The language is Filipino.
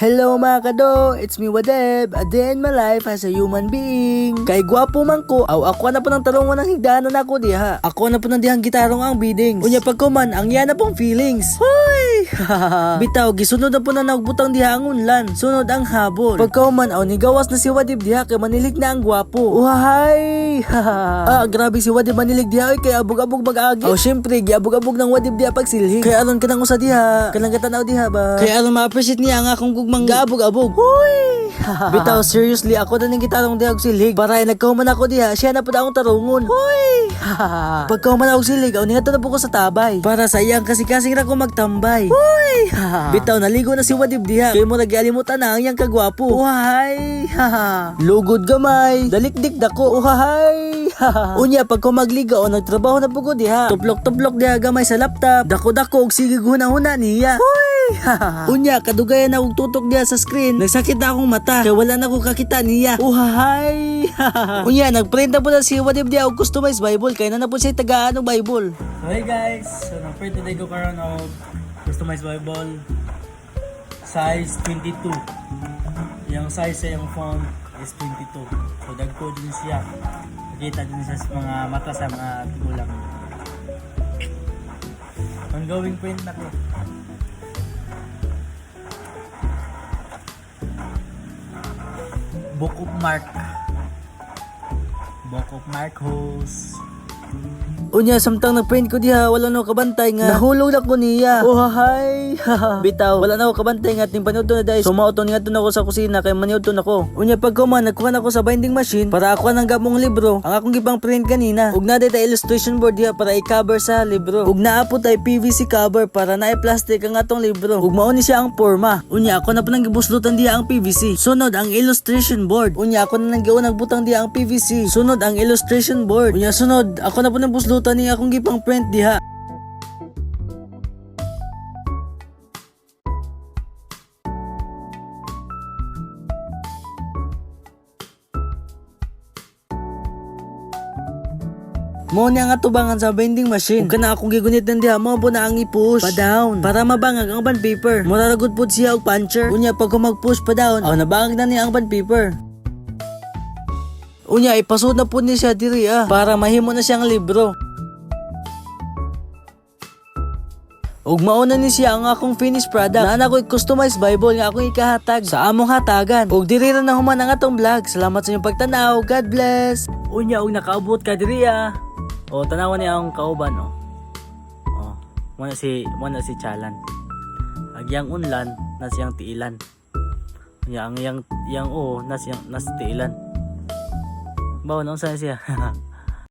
Hello mga kado, it's me Wadeb, a day in my life as a human being. Kay gwapo man ko, ako na po ng tarungan ng higdanan ako diha. Ako na po ng dihang gitarong ang biddings. Unya pagkuman, ang yana pong feelings. Hoy! Bitaw, gisunod na po na nagbutang diha ang unlan. Sunod ang habol. Pagkuman, ni gawas na si Wadeb diha kay manilig na ang gwapo. Uhahay! Grabe si Wadeb manilig diha kay abog-abog mag-agi. Syempre, giabog-abog ng Wadeb diha pagsilhig. Kay aron ka nang usa diha, kanang katanaw diha ba? Kay aron ma-appreciate niya ang akong gugmang gaabog-abog. Hoy! Bitaw, seriously, ako na ng gitarong diha og silhig. Para ay nagkahuman ako diha, siya na po akong tarungon. Hoy! Pagkahuman ako silhig, nga to na po ko sa tabay. Para sa iyang kasing-kasing ra ko magtambay. Hoy! Bitaw, naligo na si Wadeb diha. Kay mo nagialimutan na ang iyang kagwapo. Uhay! Lugod gamay. Dalikdik dako. Uhay! Unya, pag ko magliga o nagtrabaho na po ko diha. Tuplok-tuplok diha gamay sa laptop. Dako-dako og sige huna-huna niya. Hoy! Unya, kadugayan na og tutok diha sa screen. Nagsakit na akong mata. Kaya wala na ko kakita niya. Uhay! Unya, nagprint na po na si Wadeb diha og customized Bible. Kaya na po siya tagaan ng Bible. Hey guys, so na-print today ko karon og customized Bible size 22. Yung size sa yung font is 22. So dagko din siya. Nakita din siya sa mga mata sa mga tigulang. Ongoing print na ko. Book of Mark. Book of Mark host. Unya, samtang nag-print ko diha, wala na ako kabantay nga. Nahulog na ko niya. Uhahay! Bitaw, wala na ako kabantay nga. Timpaniuto na dahil sumauto niya to na ako sa kusina kay maniuto na ko. Unya, pagkuman, nagkuhan ako sa binding machine para ako ng gamong libro. Ang akong gibang print kanina. Ug na tay illustration board diha para i-cover sa libro. Ug naa po tay PVC cover para na i-plastic ang atong libro. Ug mao ni siya ang porma. Unya, ako na po nang gibuslutan diha ang PVC. Sunod ang illustration board. Unya, ako na nang giunang butang diha ang PVC. Sunod ang illustration board. Unya, sunod ako na po nang buslutan ni akong gipang print diha. Mo ni ang atubangan sa binding machine. Kung kana akong gigunitan diha, mo po na ang i-push pa down para mabangag ang bond paper. Mura ra gud pud siya og puncher. Unya, pag mag-push pa down, nabangag na niya ang bond paper. Unya, ipasud na po ni siya diri para mahimo na siyang libro. Ug mauna ni siya ang akong finished product na ako'y customized Bible nga akong ikahatag sa among hatagan. Ug diri ra na human ang atong vlog. Salamat sa inyong pagtanaw. God bless. Unya, ug nakaabot ka diri tanawan niya ang kauban muna si Chalan. Agyang unlan na siyang tiilan. Unya, ang yang na siyang tiilan. Bawo na unsa siya.